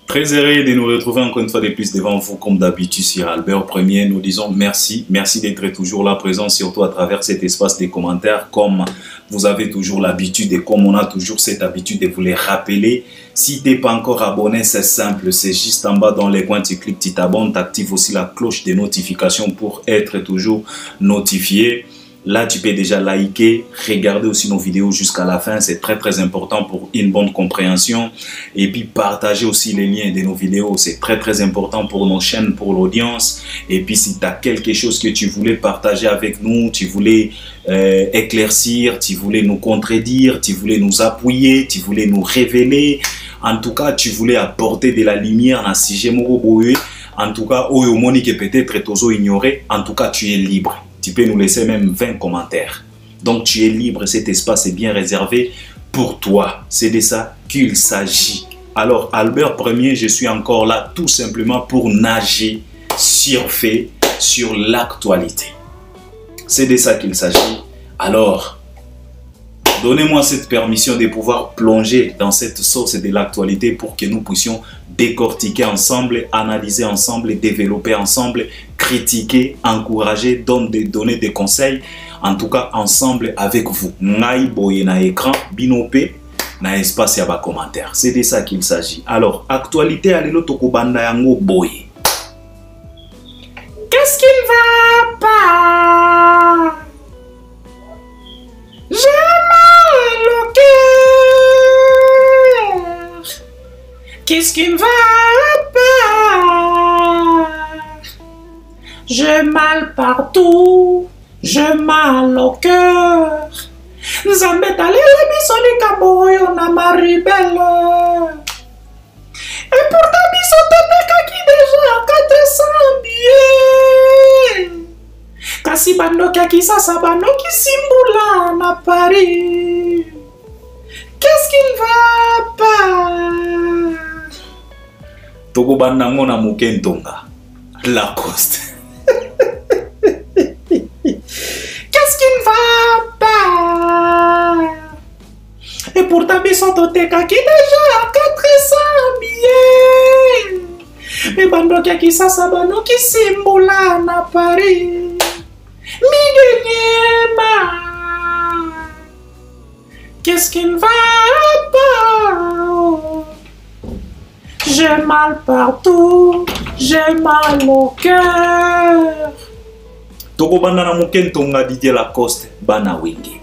Très heureux de nous retrouver encore une fois de plus devant vous, comme d'habitude sur Albert Premier. Nous disons merci. Merci d'être toujours là présent, surtout à travers cet espace des commentaires. Comme vous avez toujours l'habitude et comme on a toujours cette habitude de vous les rappeler. Si tu n'es pas encore abonné, c'est simple. C'est juste en bas dans les coins, tu cliques, tu t'abonnes, tu actives aussi la cloche de notification pour être toujours notifié. Là, tu peux déjà liker, regarder aussi nos vidéos jusqu'à la fin. C'est très important pour une bonne compréhension. Et puis, partager aussi les liens de nos vidéos. C'est très important pour nos chaînes, pour l'audience. Et puis, si tu as quelque chose que tu voulais partager avec nous, tu voulais éclaircir, tu voulais nous contredire, tu voulais nous appuyer, tu voulais nous révéler. En tout cas, tu voulais apporter de la lumière dans ce sujet. En tout cas, que peut-être tu ignoré. En tout cas, tu es libre. Tu peux nous laisser même 20 commentaires. Donc tu es libre, cet espace est bien réservé pour toi. C'est de ça qu'il s'agit. Alors Albert Premier, je suis encore là tout simplement pour nager, surfer sur l'actualité. C'est de ça qu'il s'agit. Alors, donnez-moi cette permission de pouvoir plonger dans cette source de l'actualité pour que nous puissions décortiquer ensemble, analyser ensemble, développer ensemble, critiquer, encourager, donner des conseils, en tout cas ensemble avec vous. Ngai boye na écran, binopé, na espace ya ba commentaire. C'est de ça qu'il s'agit. Alors, actualité à l'élo tokobanda yango boye. Qu'est-ce qu'il va pas? J'ai mal au cœur. Qu'est-ce qui ne va pas? J'ai mal partout, j'ai mal au cœur. Nzambe talela biso likambo oyo na maribele. Et pourtant biso topekaki déjà 400 billets. Kasi bandoki ya Kisasa bandoki simbula na Paris. Qu'est-ce qu'il va pas? Toko bandango na Mukentonga, Lacoste. Qu'est-ce qui ne va pas? Et pourtant, ils sont au TK qui déjà à 400 billets. Mais bandoki ya Kisasa bandoki simbula na Paris. Miguel, qu'est-ce qui ne va pas? J'ai mal partout, j'ai mal au cœur. Toko bandana Mukentonga Didier Lacoste bana wenge.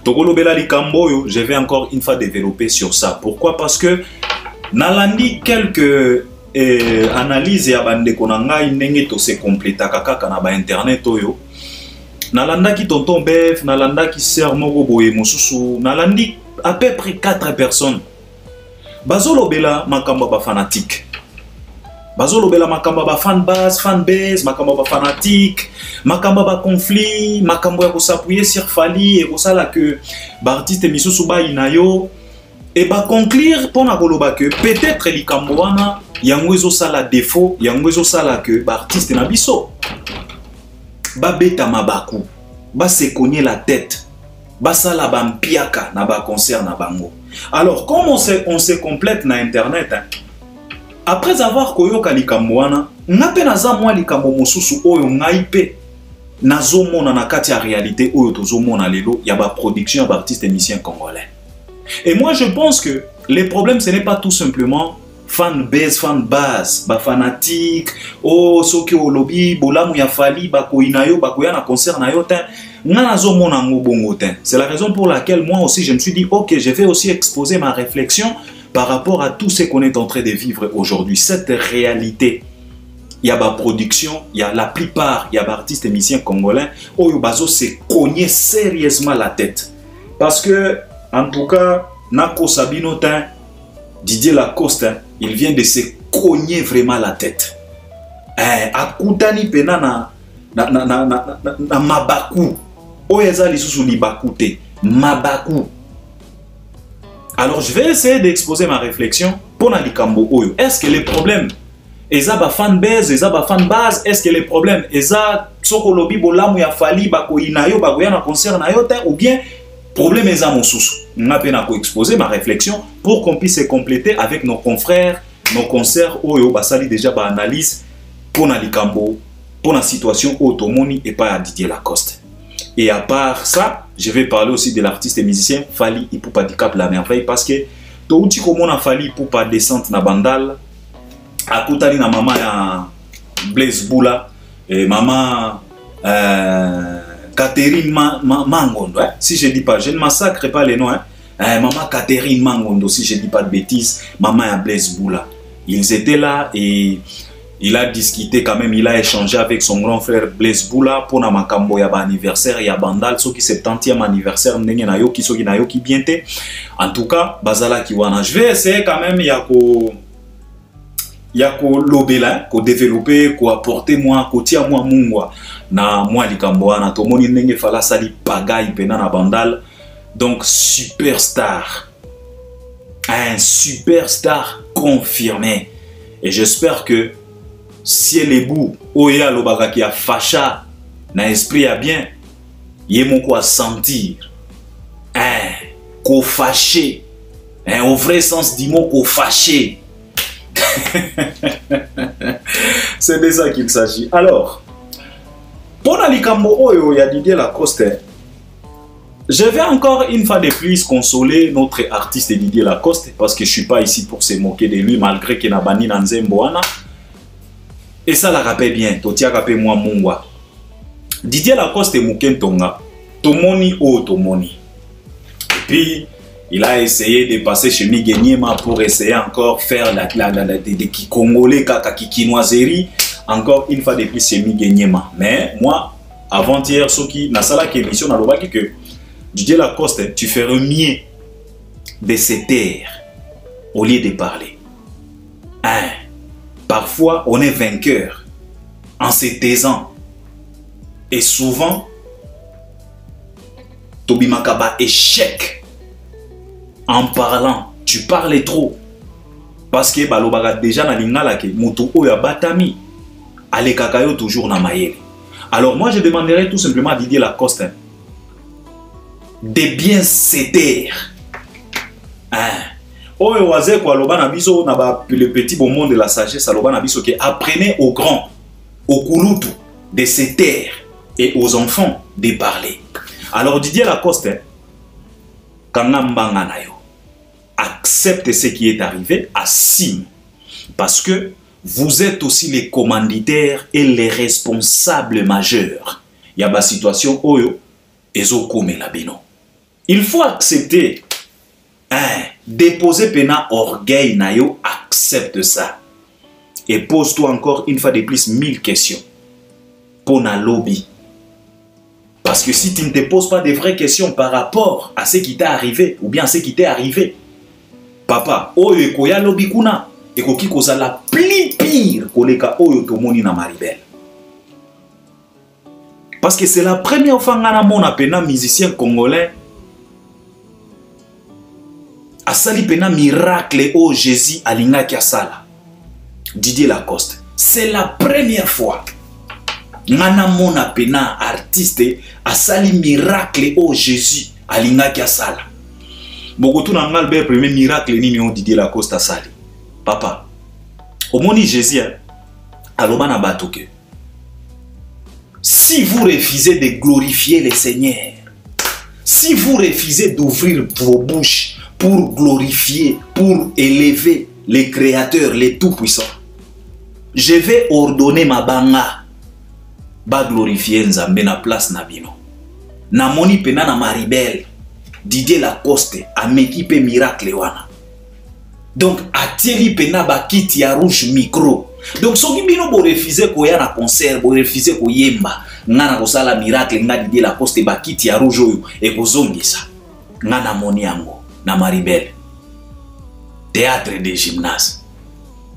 Toko lobela likamboyo, je vais encore une fois développer sur ça. Pourquoi? Parce que nalandi quelques analyses ya bande konanga ndenge to se completa kaka na ba internet oyo. Nalanda ki tonton Bef, nalanda ki sœur moko boye mosusu, nalandi à peu près 4 personnes. Bazolo bela makamba ba fanatique. Bazolo bela makamba ba fan base, makamba ba fanatique, makamba ba conflit, makamba ya ko s'appuyer sur Fali et ko sala que ba artiste misusu ba inayo et ba conclure pona koloba que peut-être likambo wana yango ezo sala défaut, yango ezo sala que ba artiste na biso ba beta mabaku, ba se cogner la tête, ba sala ba mpiaka na ba concert na bango. Alors comme on se complète na internet, hein, après avoir koyoka likambo wana, ngape naza mwa likambo mosusu oyo ngaipe nazomona na kati ya réalité oyo tozomona lelo ya ba production ya ba artiste musicien congolais. Et moi je pense que le problème ce n'est pas tout simplement fan base, ba fanatique, oh soki o lobby bolamu ya Fali ba koinayo ba koya na concert na yo ten. C'est la raison pour laquelle moi aussi je me suis dit ok, je vais aussi exposer ma réflexion par rapport à tout ce qu'on est en train de vivre aujourd'hui, cette réalité. Il y a ma production, il y a la plupart, il y a artistes et musiciens congolais, Oyo Bazo s'est cogné sérieusement la tête. Parce que, en tout cas, Nako Sabinotin, Didier Lacoste, il vient de se cogner vraiment la tête. Akutani pena na mabaku. Oyeza lisusu libakute, mabaku. Alors je vais essayer d'exposer ma réflexion pour Nalikambo Oyo. Est-ce que les problèmes Eza ba fan base, eza ba fan base, est-ce que les problèmes Eza soko lobi bolamu ya Fali bako inayo bagoya na concert na yo ou bien Problème est à mon sous. On a peine à exposer ma réflexion pour qu'on puisse se compléter avec nos confrères, nos concerts, Oyo Basali déjà ba analyse pour na likambo, pour la situation Otomoni et pas à Didier Lacoste. Et à part ça, je vais parler aussi de l'artiste et musicien Fally Ipupa Dicap la merveille parce que tout outil comme on a Fally Ipupa descente na bandal, à Koutali na maman ya Blaise Boula et maman Catherine Mangondo, hein? Si je dis pas, je ne massacre pas les noms. Hein? Maman Catherine Mangondo, si je dis pas de bêtises, maman à Blaise Boula. Ils étaient là et il a discuté quand même, il a échangé avec son grand frère Blaise Boula pour na makambo ya ba anniversaire ya bandal, so qui 70e anniversaire ndenge na yo ki so ki na yo ki bienté. En tout cas, bazala ki wana. Je vais essayer quand même ya ko lobela, ko développer, ko apporter moi, ko tia moi mungwa na moi likambo wana to moni ndenge fala sali pagaille pena na bandal. Donc superstar. Un superstar confirmé. Et j'espère que si elle est bout, oya lobaka ki a facha na esprit a bien, yé mon quoi sentir. Ko fâché. Au vrai sens du mot ko fâché. C'est de ça qu'il s'agit. Alors, pour Nalikambo Oyo, il y a Didier Lacoste. Je vais encore une fois de plus consoler notre artiste Didier Lacoste parce que je ne suis pas ici pour se moquer de lui malgré qu'il n'a pas bani dans Nzemboana. Et ça la rappelle bien. Totia rappelle moi Mungwa. Didier Lacoste est Mouken Tonga. Tomoni o Tomoni. Et puis, il a essayé de passer chez Miguenyema pour essayer encore faire des Congolais, kikinoiserie. Encore une fois de plus chez Miguenyema. Mais moi, avant-hier, ce qui n'a pas la émission n'a pas que Didier Lacoste, tu ferais mieux de se taire au lieu de parler. Parfois, on est vainqueur en se taisant. Et souvent, Tobi Makaba échec. En parlant, tu parles trop. Parce que Balobaga déjà na lingala ke mutu oya batami. Ale kakayo toujours na mayele. Alors moi je demanderais tout simplement à Didier Lacoste de bien se taire. Oyo waze kwa loba na biso na ba le petit bon monde de la sagesse loba na biso ke apprenez aux grands, aux kulutu de se taire et aux enfants de parler. Alors Didier Lacoste Kangambanga na yo accepte ce qui est arrivé, assume. Parce que vous êtes aussi les commanditaires et les responsables majeurs. Il y a une situation oyo ezokome la bino. Il faut accepter. Déposer pena orgueil na yo, accepte ça. Et pose-toi encore une fois de plus 1000 questions. Pour na lobby. Parce que si tu ne te poses pas de vraies questions par rapport à ce qui t'est arrivé, ou bien à ce qui t'est arrivé, papa, oyo ekoya lobby kuna, ekoki kozala plus pire koleka oyo tomoni na Maribel. Parce que c'est la première fois ngana mona pena musicien congolais asali pena miracle au Jésus alingaki asala. Didier Lacoste. C'est la première fois. Ngana mona pena artiste asali miracle au Jésus alingaki asala. Bogotu na Albert premier miracle nini on Didier Lacoste asali. Papa. Omoni Jésus aloba na bato ke si vous refusez de glorifier le Seigneur, si vous refusez d'ouvrir vos bouches pour glorifier, pour élever les créateurs, les tout-puissants, je vais ordonner ma banga ba glorifier Nzambe na place na bino. Na moni pena na Maribel, Didier Lacoste a m'équipé miracle wana. Donc atieli pena ba kiti ya rouge micro. Donc soki bino bo refuser ko ya na concert, bo refuser ko yemba, ngana ko sala miracle nga Didier Lacoste ba kiti ya rouge oyo e ko zongisa. Ngana moni yango na Maribel. Théâtre de gymnase.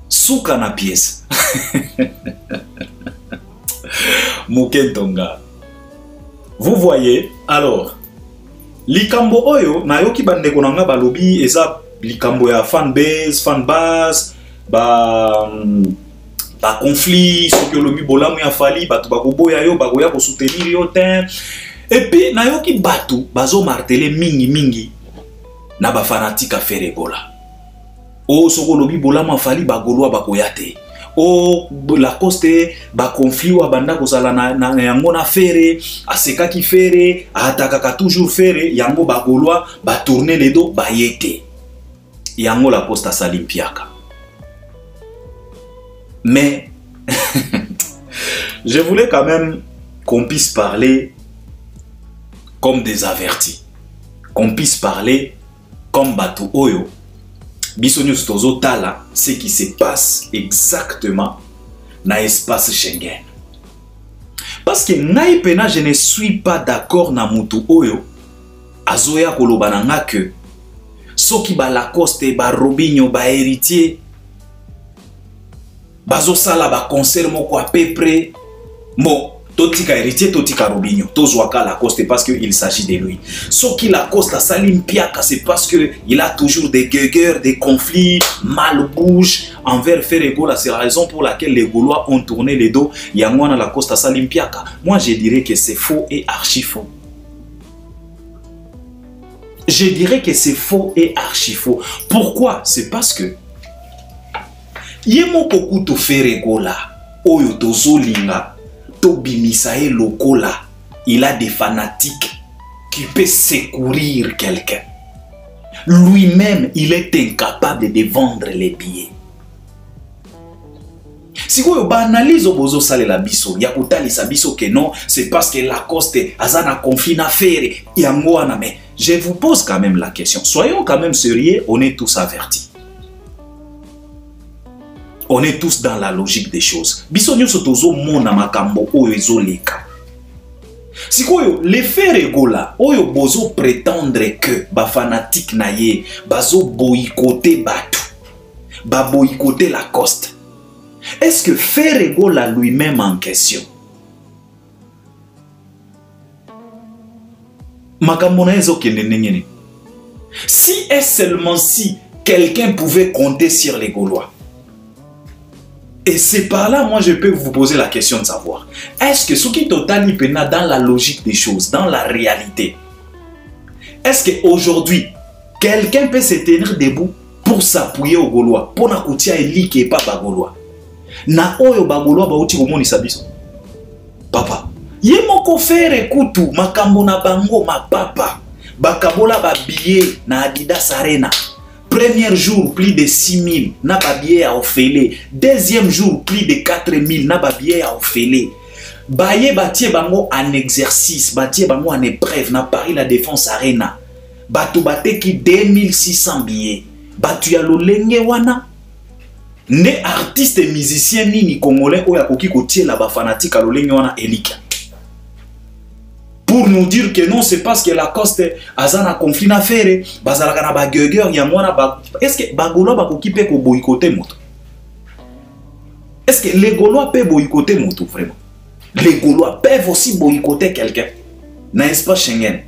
Souka na pièce. Mukentonga. Vous voyez, alors, likambo oyo, na yoki bande konanga balobi, eza likambo ya fanbase, ba conflit, ce que lobi bolamu ya Fally, batu bakoboya yo, bakoya ko soutenir yo ten. Et puis nayoki batu bazo martelé mingi na ba fanatique a faire Ebola. O soko lobi bola mafali ba golwa ba koyate. O la coste ba conflit wa banda kozala na yango na fere, aseka ki fere, ataka toujours fere, yango ba golwa ba tourner les dos ba yete. Yango la coste salimpiaka. Mais je voulais quand même qu'on puisse parler comme des avertis, qu'on puisse parler comme Batu Oyo. Bisonyus Tozo Tala, ce qui se passe exactement dans l'espace Schengen. Parce que naipena, je ne suis pas d'accord na Mutu Oyo, azoya kolobananga que soki ba Lacoste, ba Robinho, ba héritier, bazo sala ba concert moko à peu près, bon, totika héritier, totika Robinho, tozwaka Lacoste parce qu'il s'agit de lui. Soki Lacoste a salim piaka, c'est parce que il a toujours des guerres, des conflits, mal bouge envers Ferregola. C'est la raison pour laquelle les Gaulois ont tourné les dos. Yangwana Lacoste a salim piaka. Moi, je dirais que c'est faux et archi faux. Je dirais que c'est faux et archi faux. Pourquoi? C'est parce que Yemo kokuto Ferregola, Oyo tozolinga, Tobimisae Lokola, il a des fanatiques qui peuvent secourir quelqu'un. Lui-même, il est incapable de vendre les billets. Si vous analysez bozo sale la biso, yakutali sa biso que non, c'est parce que Lacoste azana conflit na faire yangoana. Mais je vous pose quand même la question. Soyons quand même sérieux, on est tous avertis. On est tous dans la logique des choses. Bisonyo sotozo mona makambo oyo ezoleka. Sikoyo les Ferregola oyo bozo prétendre que ba fanatique na ye bazo boycotter batu. Ba boycotter Lacoste. Est-ce que Ferregola lui-même en question? Makambo na ezo kende nengene. Si et seulement si quelqu'un pouvait compter sur les Gaulois. Et c'est par là, moi, je peux vous poser la question de savoir. Est-ce que ce qui est total dans la logique des choses, dans la réalité, est-ce qu'aujourd'hui, quelqu'un peut se tenir debout pour s'appuyer aux Gaulois, pour n'akoutia eli qui n'est pas Gaulois? Na oyo Gaulois ba uti komoni sabiso. Papa, yemoko faire kutu makambo na bango ma papa. Bakabola ba billet na Adidas Arena. Premier jour, plus de 6 000, n'a pas billet à offrir. Deuxième jour, plus de 4 000, n'a pas billet à offrir. Baye batie bango en exercice, batie bango en épreuve, n'a Paris la Défense Arena. Batu bate ki 2600 billets. Batu ya lolenge wana. Ne artiste et musicien nini congolais oya koki kotie la ba fanatique a lolenge wana elika. Pour nous dire que non, c'est parce que Lacoste a un conflit à faire, bazalaka na ba gueugueur yamwana ba. Est-ce que ba Gaulois ba koki pe ko boycotter moto? Est-ce que les Gaulois peuvent boycotter moto vraiment? Les Gaulois peuvent aussi boycotter quelqu'un. N'est-ce pas Schengen?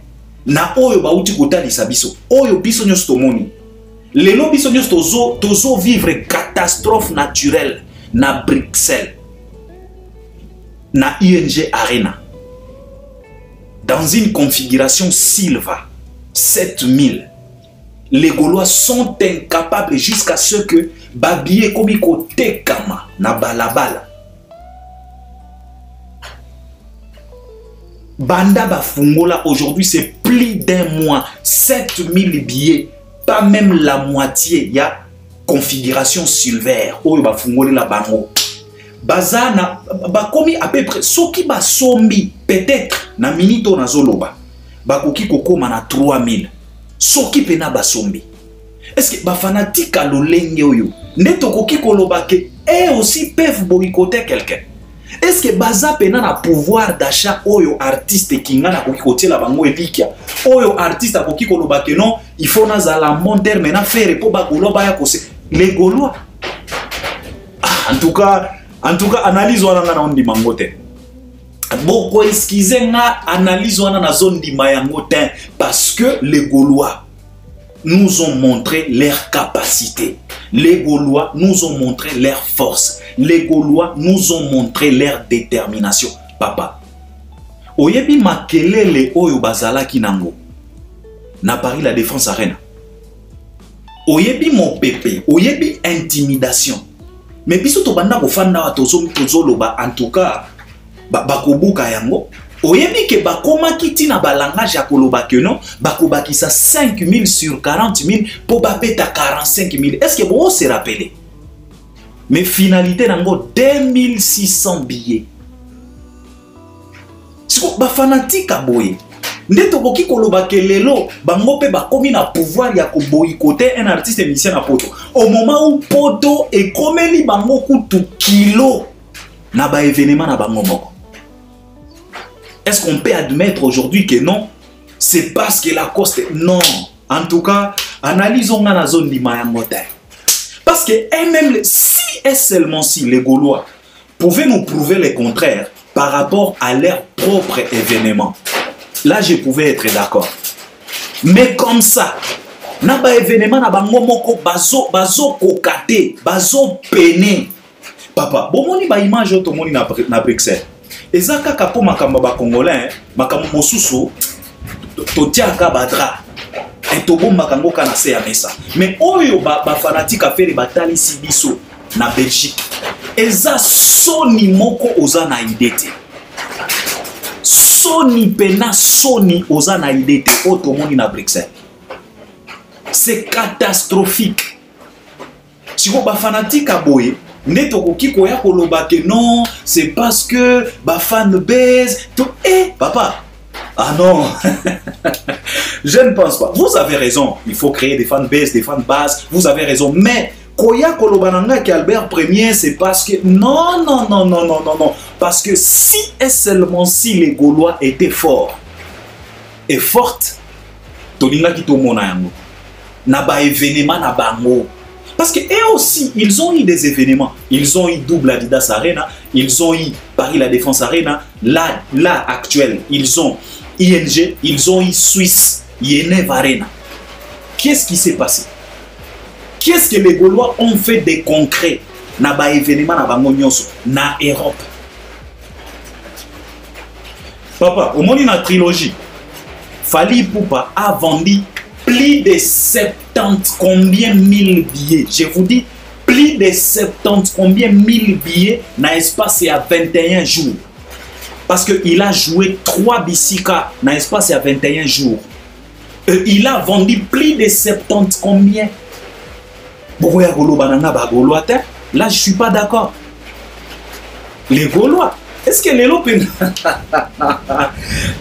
Na oyo ba uti kotali sabiso. Oyo biso nyos tomoni. Lelo biso nyos tozo vivre catastrophe naturelle na Bruxelles. Na ING Arena. Dans une configuration Silva 7000, les Gaulois sont incapables jusqu'à ce que Babié Komiko Tekama na balabala. Banda Bafungola aujourd'hui c'est plus d'un mois, 7000 billets, pas même la moitié, il y a configuration Silver, Oyo Bafungole la bango. Bazana bakomi à peu près soki ba sombi peut-être na minito na zoloba bakoki kokoma na 3000 soki pena ba sombi. Est-ce que ba fanatique a lolenge oyo neto koki koloba ke et aussi peuvent boycotter quelqu'un? Est-ce que baza pena na pouvoir d'achat oyo artiste kinga na koki kotiela bango elikia oyo artiste akoki koloba ke non il faut na zala mon terme na faire po ba Gaulois ya kose les Gaulois. En tout cas, analyse wana na ondi mangote. Boko excusez nga analyse wana na zone di mayangote parce que les Gaulois nous ont montré leur capacité. Les Gaulois nous ont montré leur force. Les Gaulois nous ont montré leur détermination. Papa, Oyebi makelele oyo bazalaki nango na Paris la Défense Arena. Oyebi mopepe, oyebi intimidation. Mais biso to banda ko fanda wa tozo loba en tout cas bakobuka yango. Oyebi ke bakoma kiti na balangage ya koloba ke non, bakobakisa 5000 sur 40 000 pour bapeta 45 000. Est-ce que vous se rappelez? Mais finalité nango 2600 billets. Siko ba fanatique aboye. Ndeto boki koloba ke lelo bango pe bakomi na pouvoir ya ko boycotter un artiste musicien na poto. Au moment où poto e komeli bango kutu kilo na ba événement na bango moko. Est-ce qu'on peut admettre aujourd'hui que non? C'est parce que la coste non. En tout cas, analysons dans la zone du Mayangote. Parce que même si et seulement si les Gaulois pouvaient nous prouver le contraire par rapport à leur propre événement, là je pouvais être d'accord. Mais comme ça, na ba événement na bango moko bazo kokate, bazo pené. Papa, bon moni ba image to moni na Bruxelles. Ezaka kapo makamba ba congolais, makamba mosusu totiaka badra. Et to bomba kango kana se ya mesa. Mais oyo ba fanatique affaire batali sibiso na Belgique. Eza soni moko oza na idete. Soni pena soni oza na idete oto moni na Bruxelles. C'est catastrophique. Si vous ba fanatique aboye, neto koki koya koloba ke non, c'est parce que ba fan base tout papa. Ah non. Je ne pense pas. Vous avez raison. Il faut créer des fan base, des fan bases. Vous avez raison. Mais koya kolobananga ki Albert Premier, c'est parce que non. Parce que si et seulement si les Gaulois étaient forts et fortes, tolinga ki to mona yango. Na ba événement na bango. Parce que eux aussi, ils ont eu des événements. Ils ont eu Double Adidas Arena, ils ont eu Paris La Défense Arena, là actuel, ils ont ING, ils ont eu Suisse, Yenève Arena. Qu'est-ce qui s'est passé? Qu'est-ce que les Gaulois ont fait de concret na ba événement na bango nyonso na Europe? Papa, au moins une trilogie, Fally Ipupa a vendu plus de 70 combien 1000 billets. Je vous dis, plus de 70 combien 1000 billets dans l'espace à 21 jours. Parce qu'il a joué 3 bisika dans l'espace à 21 jours. Il a vendu plus de 70 combien. Là, je ne suis pas d'accord. Les Gaulois, est-ce que les Lopes...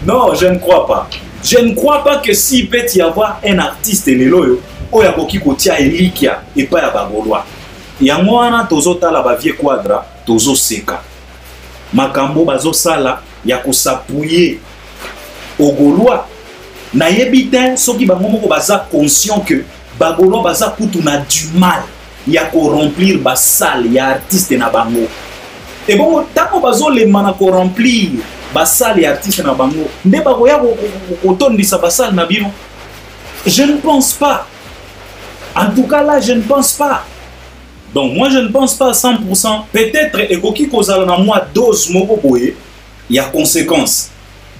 Non, je ne crois pas. Je ne crois pas que s'il peut y avoir un artiste lelo oyo yakoki kotia elikia et pas ya bagolwa. Yango wana tozota la ba vie quadra tozo seka. Makambo bazo sala ya kosapuye ogolwa. Na yebite soki bango moko baza conscient que bagolwa baza kutu na du mal ya ko remplir ba salle ya artiste na bango. Et bon tango bazo le mana ko remplir basal et artiste na bango nde bakoya kotondisa basal na bino. Je ne pense pas. En tout cas là, je ne pense pas. Donc moi je ne pense pas à 100%. Peut-être ekoki kozala na moi dose moko boye, il y a conséquence.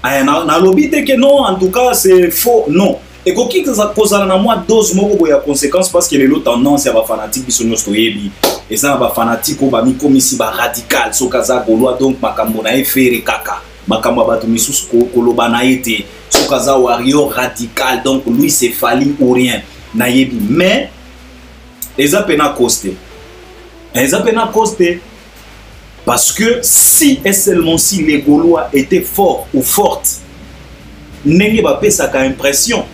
Na lobite que non, en tout cas c'est faux, non. Ekoki kozala na moi dose moko boye ya conséquence parce que les autres tendance ya ba fanatique biso nyosto yebi. Et ça ba fanatique ba mi komisi ba radical so kaza Gaulois donc makambo na efere kaka. Makamba batu misusu koloba na ete sokaza warrior radical donc lui c'est Fally ou rien na yebi. Mais eza pena costé parce que si et seulement si les Gaulois étaient forts ou fortes nenge ba pesaka impression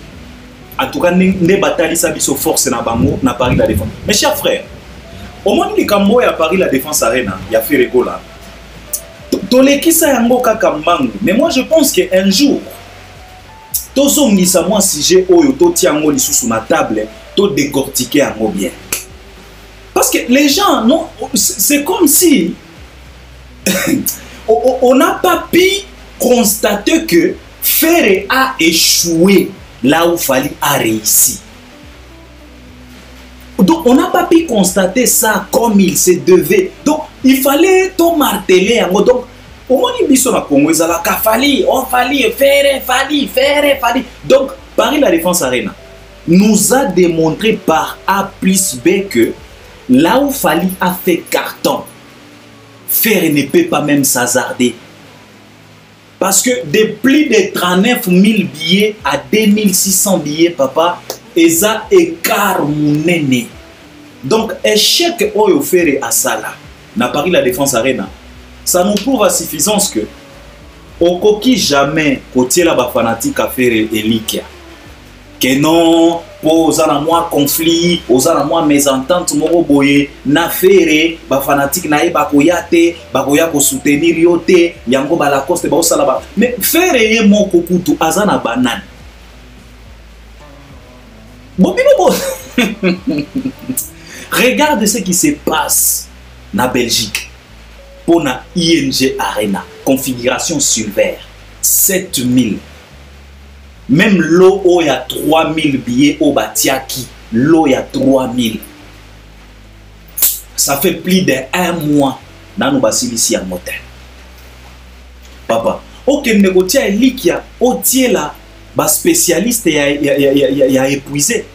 en tout cas ne batali sa biso force na bango na Paris La Défense. Mes chers frères, au moins les kambo ya Paris La Défense Arena ya Ferrego là tolekisa yango kaka mbangu. Mais moi je pense qu'un jour tozongisa moi sujet oyo toti yango lisusu na table to décortiquer yango bien. Parce que les gens non, c'est comme si on n'a pas pu constater que Ferré a échoué là où Fally a réussi. Donc on n'a pas pu constater ça comme il se devait. Donc il fallait tout marteler. Donc Au moins, ils sont à Congo, ils ont fallait, faire. Donc, Paris La Défense Arena nous a démontré par A plus B que là où Fally a fait carton, Ferré ne peut pas même s'hasarder. Parce que de plus de 39 000 billets à 2600 billets, papa, ils ont écart monene. Donc, échec Oyo Ferré à Sala, na Paris La Défense Arena, ça nous prouve à suffisance que au coquille jamais côté la fanatique à faire et likia. Que non, aux à moi conflit, aux à moi mésentente, moro boye, na faire, fanatique na bakoyate, bakoyako soutenir yote, yango balacoste ba salaba. Mais faire et mon kokutu azana banane. Regarde ce qui se passe na Belgique. Pour la ING Arena, configuration Silver, 7000. Même l'eau, il y a 3000 billets au Batiaki. L'eau, il y a 3000. Ça fait plus d'1 mois dans nos basilis à motel. Papa, ok, négocier un lit qui a ôté là, bas spécialiste y a épuisé.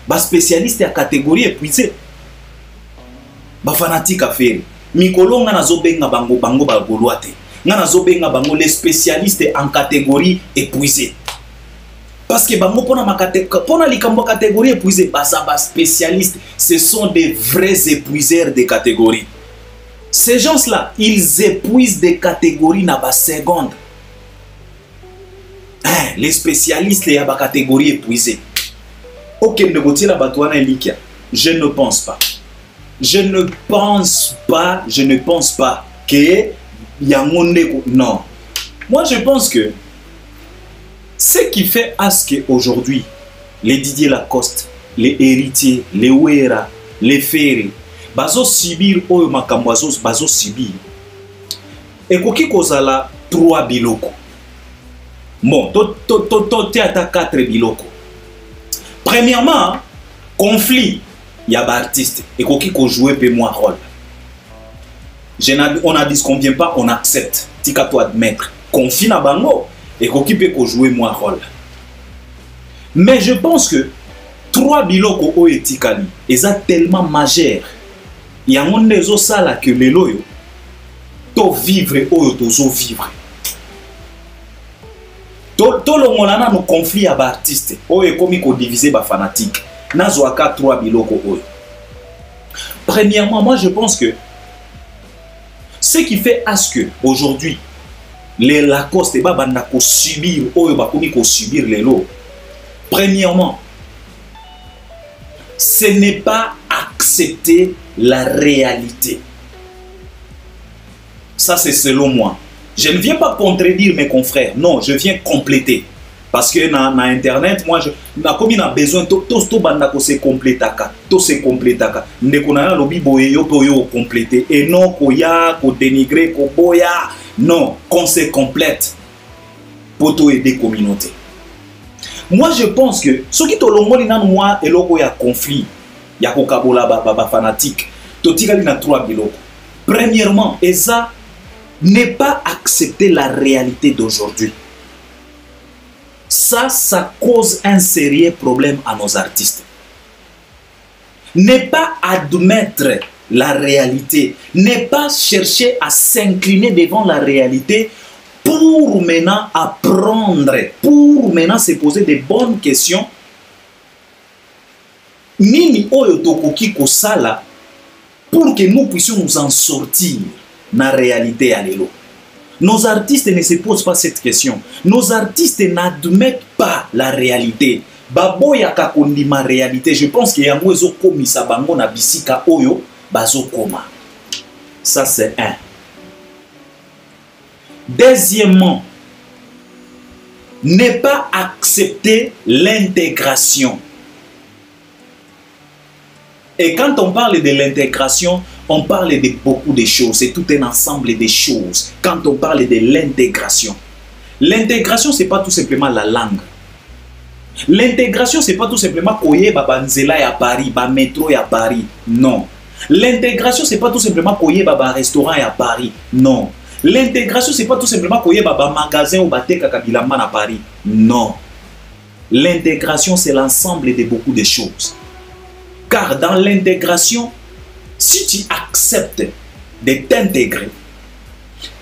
Bas spécialiste y a catégorie épuisée. Ba fanatique à faire. Mikolo nga nazobenga bango bagoloate. Nga nazobenga bango les spécialistes en catégorie épuisée. Parce que bango pona likambo catégorie épuisée, bas spécialistes, ce sont des vrais épuiseurs de catégories. Ces gens-là, ils épuisent des catégories na ba seconde. Les spécialistes les ba catégorie épuisée. OK, négocier la batouana likia. Je ne pense pas. Je ne pense pas que Yangonde. Non. Moi, je pense que ce qui fait à ce qu'aujourd'hui, les Didier Lacoste, les héritiers, les Ouera, les Ferré, bazo subir oyo makambo bazo subir. Et koki kozala 3 biloko. Bon, te ata 4 biloko. Premièrement, conflit. Il y a des artistes et qui jouent pour moi rôle. On a dit qu'on ne vient pas, on accepte. Tika toi admettre. Confie na bango et qui peut jouer moi rôle. Mais je pense que 3 biloko o etikali, ils sont tellement majeurs. Il y a un des sala que les loyo to vivre oyo tozo vivre. To lo monana no conflit à artistes. Oyo komi ko diviser ba fanatique. Nazoaka 3 biloko oyo. Premièrement, moi je pense que ce qui fait à ce que aujourd'hui les Lacoste et babanda ko subir oyo ba komi ko subir les lots. Premièrement, ce n'est pas accepter la réalité. Ça c'est selon moi. Je ne viens pas contredire mes confrères. Non, je viens compléter. Parce que dans Internet, moi, comme il a besoin, tout banda ko se complétaka, tout se complétaka. Ndekona lobi boye yo po yo compléter et non ko ya ko dénigrer ko boya. Non, qu'on se complète pour tout aider communauté. Moi, je pense que ce qui to longoli nan moi et loko ya conflit, ya ko kabola ba fanatique. To tikali na 3 biloko. Premièrement, eza n'est pas accepter la réalité d'aujourd'hui. Ça cause un sérieux problème à nos artistes. Ne pas admettre la réalité, ne pas chercher à s'incliner devant la réalité pour maintenant apprendre, pour maintenant se poser des bonnes questions. Nini oyo tokoki kosala pour que nous puissions nous en sortir dans la réalité à l'élo. Nos artistes ne se posent pas cette question. Nos artistes n'admettent pas la réalité. Baboya kakondi ma réalité. Je pense qu'il y a un oiseau komi sabango na bisika oyo bazo koma. Ça c'est un. Deuxièmement, ne pas accepter l'intégration. Et quand on parle de l'intégration, on parle de beaucoup de choses. C'est tout un ensemble de choses. Quand on parle de l'intégration, l'intégration, ce n'est pas tout simplement la langue. L'intégration, ce n'est pas tout simplement koye babanzela ya Paris, ba métro ya Paris. Non. L'intégration, c'est pas tout simplement qu'il y ait un restaurant à Paris. Non. L'intégration, c'est pas tout simplement qu'il y ait un magasin ou un kabilamba à Paris. Non. L'intégration, c'est l'ensemble de beaucoup de choses. Car dans l'intégration, si tu acceptes de t'intégrer,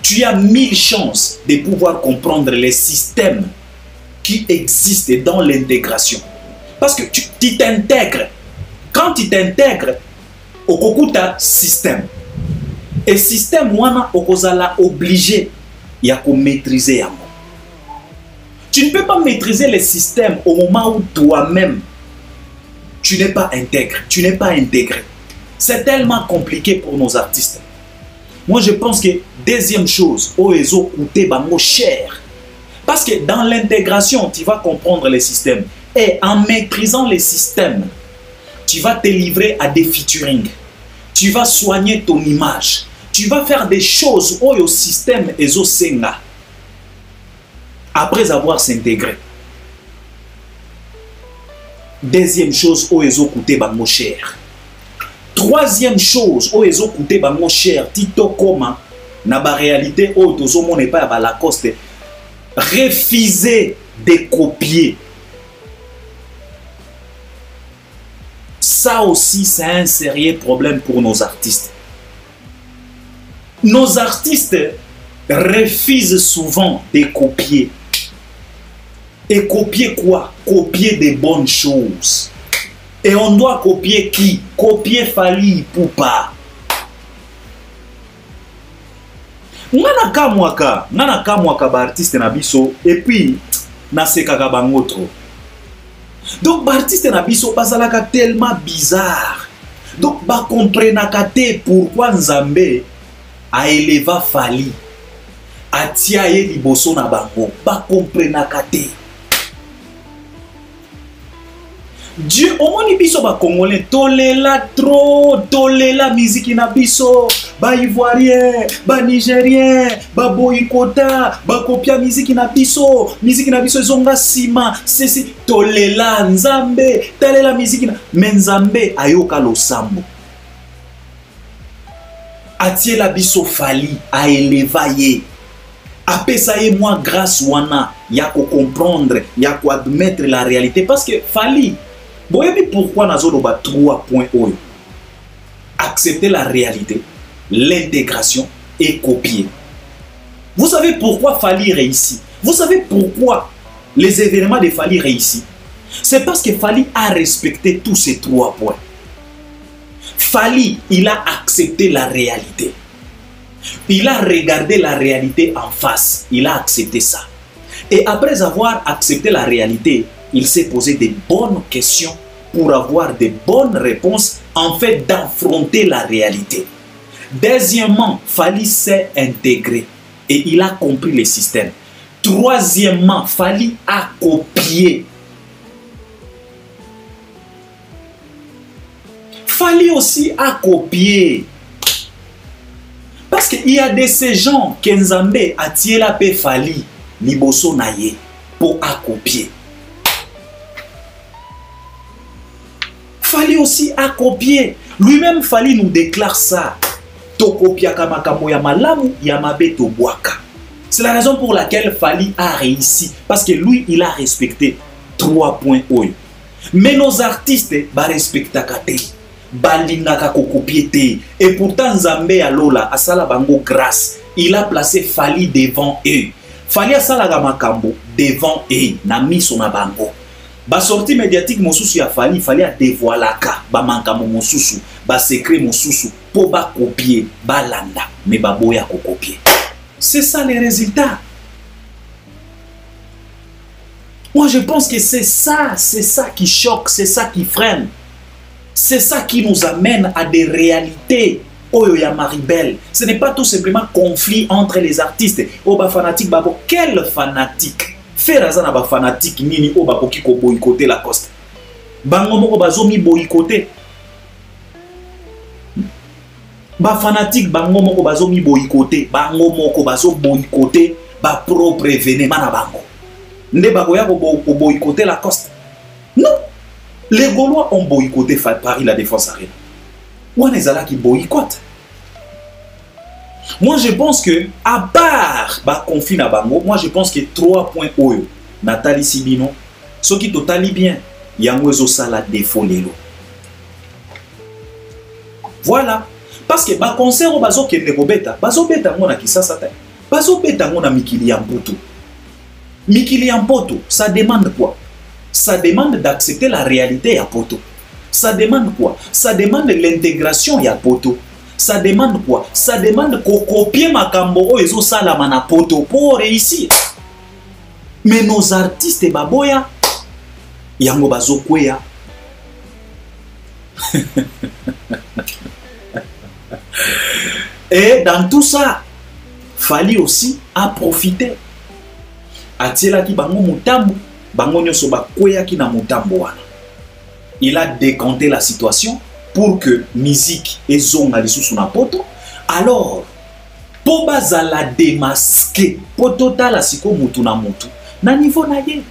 tu as 1000 chances de pouvoir comprendre les systèmes qui existent dans l'intégration. Parce que tu t'intègres. Quand tu t'intègres, au kokuta système. Et système, wana okozala obligé ya ko maîtriser yango. Tu ne peux pas maîtriser les systèmes au moment où toi-même tu n'es pas intègre, tu n'es pas intégré. C'est tellement compliqué pour nos artistes. Moi, je pense que deuxième chose, oezo coûter bango cher. Parce que dans l'intégration, tu vas comprendre les systèmes. Et en maîtrisant les systèmes, tu vas te livrer à des featuring. Tu vas soigner ton image. Tu vas faire des choses au système ezo senga. Après avoir s'intégré. Deuxième chose, oezo coûter bango cher. Troisième chose, oezo coûter bango cher. Tito koma na ba réalité o tozo mone pas ba Lacoste. Refuser de copier. Ça aussi, c'est un sérieux problème pour nos artistes. Nos artistes refusent souvent de copier. Et copier quoi? Copier des bonnes choses. Et on doit copier qui? Copier Fally Ipupa. Ngana kamwaka ba artiste na biso et puis na sekaka bangotro. Donc l'artiste na biso bazalaka tellement bizarre. Donc ba comprenaka te pourquoi Nzambe a élevé Fally. Atia ye liboso na bango. Ba comprenaka te. Dieu, au moni biso ba congolais, tolela trop, tolela musique na biso, ba ivoirien, ba nigérien, ba boycota, ba copia musique na biso zonga sima, c'est tolela Nzambe, talela musique na, mais Nzambe ayoka losambo. Atie la biso Fally, a élevé apesa ye moi grâce wana, ya ko comprendre, ya ko admettre la réalité parce que Fally boyebi pourquoi nazo ba 3 points oyo. Accepter la réalité, l'intégration et copier. Vous savez pourquoi Fally réussit? Vous savez pourquoi les événements de Fally réussit? C'est parce que Fally a respecté tous ces 3 points. Fally, il a accepté la réalité. Il a regardé la réalité en face. Il a accepté ça. Et après avoir accepté la réalité, il s'est posé des bonnes questions pour avoir des bonnes réponses, en fait, d'affronter la réalité. Deuxièmement, Fally s'est intégré et il a compris les systèmes. Troisièmement, Fally a copié. Fally aussi a copié. Parce qu'il y a de ces gens qui Nzambe a tiré la paix Fally, liboso naye, pour à copier. Fally aussi a copié. Lui-même, Fally nous déclare ça. Tokopia kamakambo ya malamu ya mabe toboaka. C'est la raison pour laquelle Fally a réussi. Parce que lui, il a respecté 3 points oyo. Mais nos artistes, ba respectaka te. Balingaka ko copier te. Et pourtant, Nzambe alola asala bango grâce. Il a placé Fally devant eux. Fally asala makambo devant eux. Na miso na bango. Ba sortie médiatique mosusu ya Fally a dévoilaka ba mankamo mosusu ba secret mosusu pour ba copier ba landa mais ba boya ko copier. C'est ça les résultats. Moi je pense que c'est ça qui choque, c'est ça qui freine. C'est ça qui nous amène à des réalités. Oyo ya Maribel, ce n'est pas tout simplement conflit entre les artistes. Oh ba fanatique babo, quel fanatique? Faire ça na ba fanatique nini o ba koki ko boycotter Lacoste. Bango moko bazomi boycotter. Ba fanatique bango moko bazomi boycotter, bango moko bazo boycotter ba propre événement na bango. Nde bakoya ko boycotter Lacoste. Non. Les Gaulois ont boycotté Paris la Défense Arena. on est là qui boycotte. Moi je pense que à part ba conflit na bango, moi je pense que 3 points oyo Nathalie Sibino ce qui totali bien yango ezo sala défaut lelo. Voilà parce que ba concert bazo kende ko beta ngona Kisasa ta bazo beta ngona mikili ya mputu. Mikili ya mpoto, ça demande quoi? Ça demande d'accepter la réalité ya poto. Ça demande quoi? Ça demande l'intégration ya poto. Ça demande quoi? Ça demande qu'on copie makambo ezo sala mana poto pour réussir. Mais nos artistes baboya yango bazo kweya. Et dans tout ça, fallait aussi en profiter. Atiela ki bango mutambo, bango nyoso ba kweya ki na mutambo wana. Il a décanté la situation pour que musique ezonga lisusu na poto. Alors, po bazala démasquer poto tala siko mutu na mutu na niveau na ye.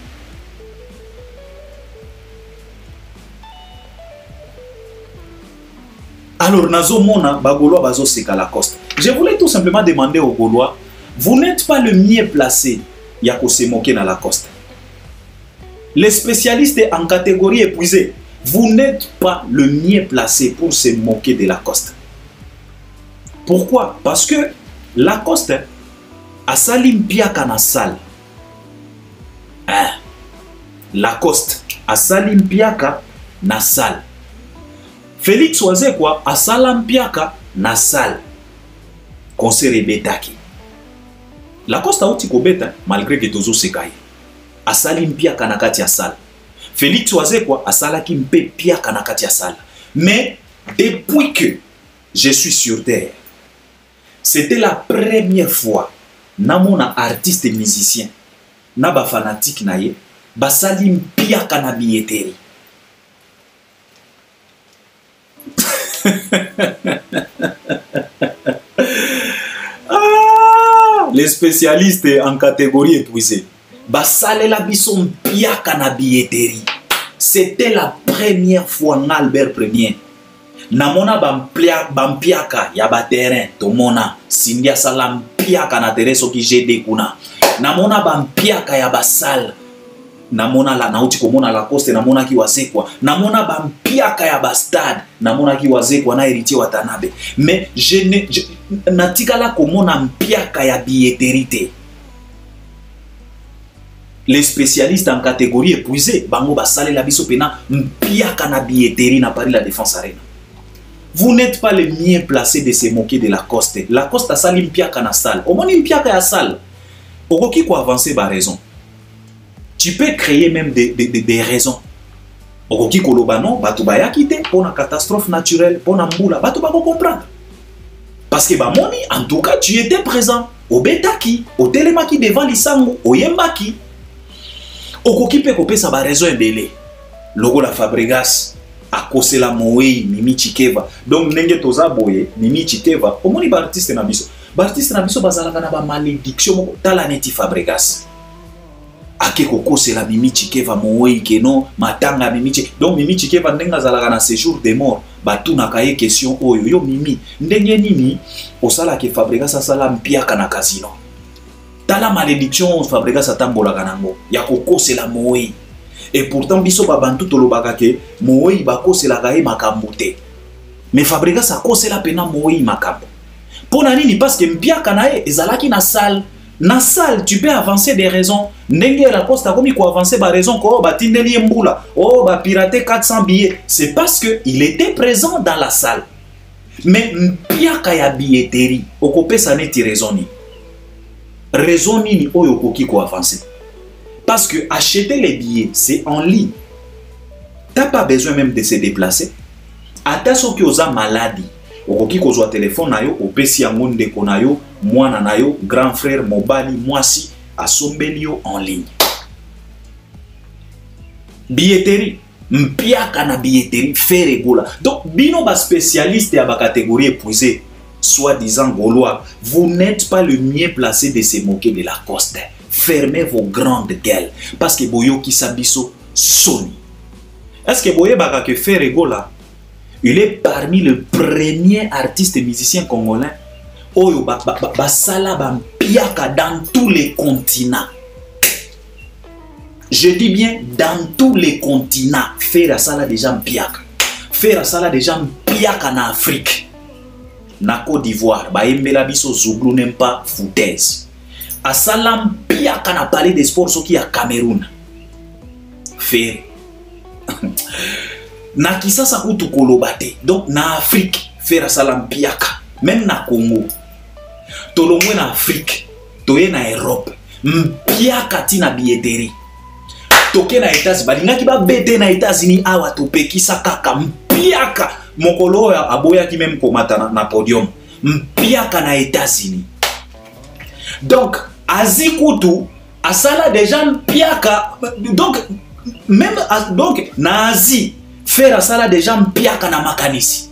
Alors, nazo mona bagoloa bazo seka la coste. Je voulais tout simplement demander aux Gaulois, vous n'êtes pas le mieux placé yako se moquer dans la coste. Les spécialistes en catégorie épuisée, vous n'êtes pas le mieux placé pour se moquer de Lacoste. Pourquoi? Parce que Lacoste a salim piaka na salle. Lacoste a salim piaka na salle. Félix Oise quoi a salam piaka na salle. Concert betaki. Lacoste a outi ko beta malgré que tozo sekai. A salim piaka na kati ya salle. Félix Oise quoi a salaki mpe piaka na kati ya salle. Mais depuis que je suis sur terre, c'était la première fois na mona artiste et musicien na ba fanatique na ye ba salim piaka na billetterie. Les spécialistes en catégorie épuisée basale la bison piaka na billetterie. C'était la première fois na Albert Premier. Namona bampiaka ya ba terrain tomona Sindia Salam piaka na tereso ki jede kuna. Namona bampiaka ya basal. Namona la nauti komona la coste namona ki wazekwa. Namona bampiaka ya bastad namona ki wazekwa na héritier Watanabe. Mais je natika la komona mpiaka ya billetterie. Les spécialistes en catégorie épuisée bango basale la biso pena mpiaka na billetterie na Paris la Défense Arena. Vous n'êtes pas le mieux placé de se moquer de Lacoste. Lacoste a sali mpiaka na salle. Au moins mpiaka ya salle. Okoki ko avancer ba raison. Tu peux créer même des raisons. Okoki kolobano batu ba yakite pour une catastrophe naturelle, pour na mbula, batu ba comprendre. Parce que ba moni en tout cas tu étais présent au betaki, au telemaki devant lisango, au yembaki. Okoki pe kopesa ba raison ebele. Logo la Fabregas a kose la Moei Mimi Chikeva. Donc nenge toza boye Mimi Chikeva. Omoni ba artiste na biso. Ba artiste na biso bazalaka na ba malédiction moko tala neti Fabregas. Ake kose la Mimi Chikeva Moei keno matanga Mimi Chikeva. Donc Mimi Chikeva ndenga zalaka na séjour de mort. Batu na kaye question oyo yo Mimi. Ndenge nini osala ke Fabregas asala mpiaka na casino. Tala malédiction Fabregas atambola kanango. Ya kose la Moei. Et pourtant, biso babantu tolobaka ke Moei bakose la gae makambo te. Mais Fabregas a kose la pena Moei makambo. Pona nini parce que mpiaka na e ezalaki na salle. Na salle, tu peux avancer des raisons. Ndenge la poste a komi ko avancer ba raison ko ba tindeli mbula. Oh ba pirater 400 billets. C'est parce que il était présent dans la salle. Mais mpiaka ya billetterie, okopesa neti raison ni. Raison nini oyo koki ko avancer. Parce que acheter les billets, c'est en ligne. Tu n'as pas besoin même de se déplacer. Ata soki oza maladie. Okoki kozwa téléphone na yo, opesi yango ndeko na yo, mwana na yo, grand frère, mobali, mwasi, asombeli yo en ligne. Billetterie. Mpiaka na billetterie, faire gola. Donc, bino ba spécialiste ya ba catégorie épuisée, soi-disant gaulois, vous n'êtes pas le mieux placé de se moquer de Lacoste. Fermez vos grandes gueules. Parce que boyo ki sabiso soni. Est-ce que boye baka que faire gola? Il est parmi les premiers artistes et musiciens congolais. Oyo basala bampiaka dans tous les continents. Je dis bien dans tous les continents. Faire ça déjà mpiaka. Faire ça déjà mpiaka en Afrique. Na Côte d'Ivoire, baembela biso Zouglou n'aime pas foutaise. Asala mpiaka na parler des sports qui à Cameroun. Faire. Na Kisasa kutu kolobate. Donc na Afrique, faire ça mpiaka. Même na Congo. Tolomwe na Afrique, toye na Europe, mpiaka tina billetterie. Toke na États-Unis, balingaki ba bete na États-Unis awa topekisa kaka mpiaka. Mokolo aboya ki même komata na podium. Mpiaka na États-Unis. Donc, Asie kutu, asala déjà mpiaka. Donc, même donc na Asie, faire asala déjà mpiaka na makanisi.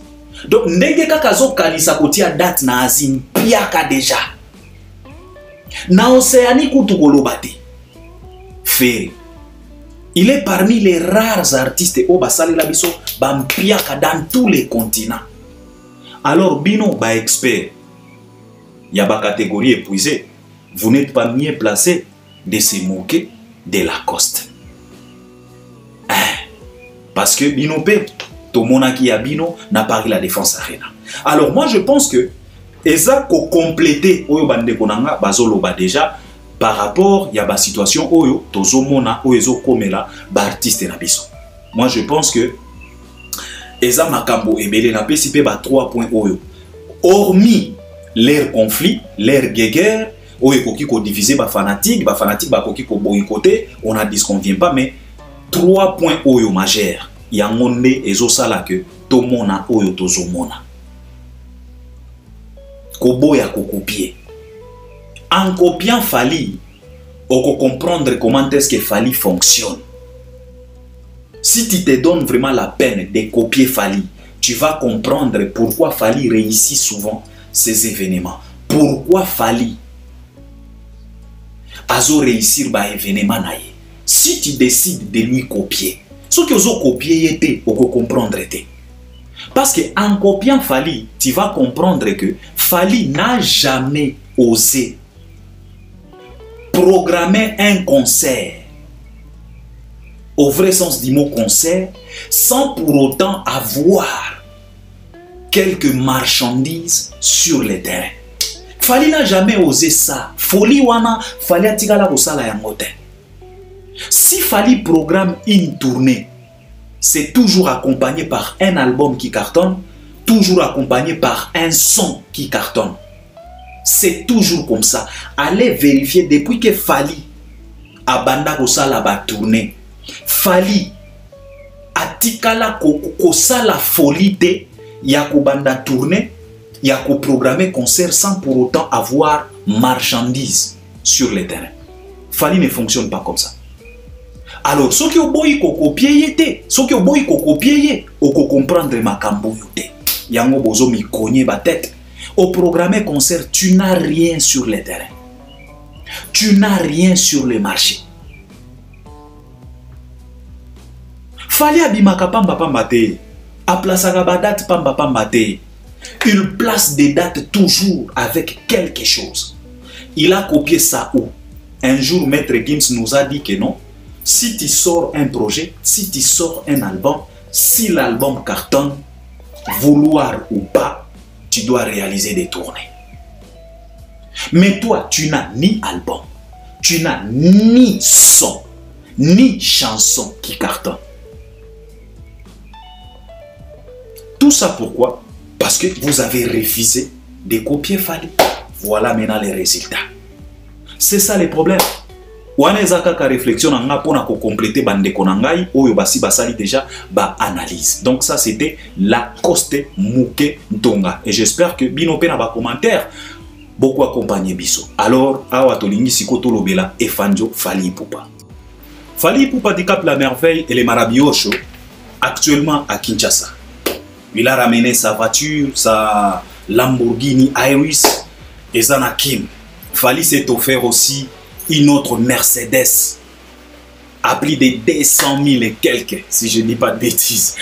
Donc, ndenge kaka zo kanisa kotia date na Asie mpiaka déjà. Na Océanie kutu kolobate. Ferry. Il est parmi les rares artistes au basali la biso bampiaka dans tous les continents. Alors bino ba expert. Ya ba catégorie épuisée. Vous n'êtes pas mieux placé de se moquer de Lacoste. Parce que bino pe Tomona qui a bino n'a pas la défense arena. Alors moi je pense que eza ko compléter oyo bande konanga bazoloba déjà par rapport à la situation oyo tozomona oyo komela ba artiste na biso. Moi je pense que eza makambo ebele na pesipe ba 3 points oyo. Hormis leur conflit, leur guerre oyo koki ko diviser ba fanatique ba koki ko boycotter, on a dit qu'on vient pas mais 3 points oyo majeurs. Yangonde ezosala que tomona oyo tozomona. Koboya kokopier. En copiant Fally, on peut comprendre comment est-ce que Fally fonctionne. Si tu te donnes vraiment la peine de copier Fally, tu vas comprendre pourquoi Fally réussit souvent ces événements. Pourquoi Fally azo réussir ba événement naie. Si tu décides de lui copier, ce que vous copiez, vous comprendre. Parce que en copiant Fally, tu vas comprendre que Fally n'a jamais osé programmer un concert, au vrai sens du mot concert, sans pour autant avoir quelques marchandises sur le terrain. Fally n'a jamais osé ça. Folie wana, Fally atikala kosala yango te. Si Fally programme une tournée, c'est toujours accompagné par un album qui cartonne, toujours accompagné par un son qui cartonne. C'est toujours comme ça. Allez vérifier depuis que Fally a banda kosala ba tournée. Fally atikala kosala folie te ya ko banda tournée, ya ko programmer concert sans pour autant avoir marchandises sur le terrain. Fally ne fonctionne pas comme ça. Alors, ce qui est boy copier, ce qui est boy copier, on comprendre makambo yote. Yango bozo mi konye ba tête. Au programme concert, tu n'as rien sur le terrain. Tu n'as rien sur le marché. Fally abimaka pamba pamba te. A plasaka ba date pamba pamba te. Il place des dates toujours avec quelque chose. Il a copié ça où? Un jour, Maître Gims nous a dit que non. Si tu sors un projet, si tu sors un album, si l'album cartonne, vouloir ou pas, tu dois réaliser des tournées. Mais toi, tu n'as ni album, tu n'as ni son, ni chanson qui cartonne. Tout ça pourquoi? Parce que vous avez refusé de copier Fally. Voilà maintenant les résultats. C'est ça le problème. Wanezaka ka réflexion nga pona ko compléter bande konangai oyo basi basali déjà ba analyse. Donc ça c'était Lacoste Muke Ntonga et j'espère que bino pe na ba commentaire beaucoup accompagné biso. Alors awa tolingi sikoto lobela efanjo Fally Ipupa. Fally Ipupa du Cap la Merveille et les Marabiocho actuellement à Kinshasa. Il a ramené sa voiture, sa Lamborghini Iris et Zanakim. Fally s'est offert aussi une autre Mercedes à plus de 200 000 et quelques, si je ne dis pas de bêtises.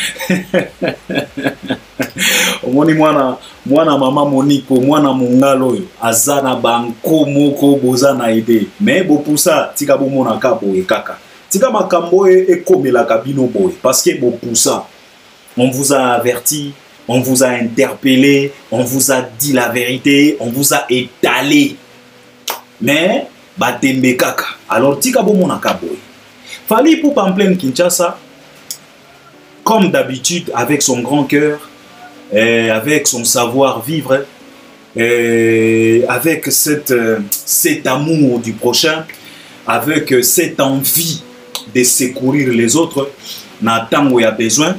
Mwana mama Monico, mwana mongalo, azana banko moko bozana ide. Mais bopousa, tika bomona kabo e kaka. Tika makambo e komela kabino boy. Parce que bopousa, on vous a averti, on vous a interpellé, on vous a dit la vérité, on vous a étalé. Mais, batembe kaka. Alors, tika bomona kabo. Fally Ipupa en pleine Kinshasa, comme d'habitude, avec son grand cœur, avec son savoir-vivre, avec cet amour du prochain, avec cette envie de secourir les autres, na temps où il y a besoin,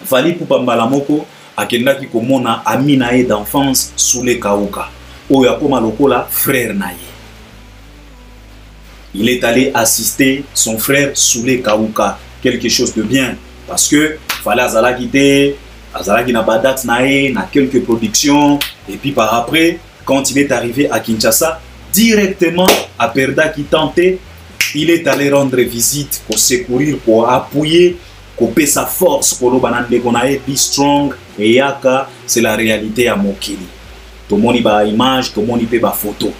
Fally Ipupa mbalamoko akendaki komona ami nae d'enfance Soule Kauka, oyo akoma lokola frère nae. Il est allé assister son frère Soule Kauka, quelque chose de bien, parce que Fally Azalaki na badat nae, na quelques productions, et puis par après, quand il est arrivé à Kinshasa, directement à Perda qui tentait, il est allé rendre visite pour secourir, pour appuyer, couper sa force, pour l'obanande konae, be strong, et yaka, c'est la réalité à Mokili. Tout le monde y a image, tout le monde y a photo.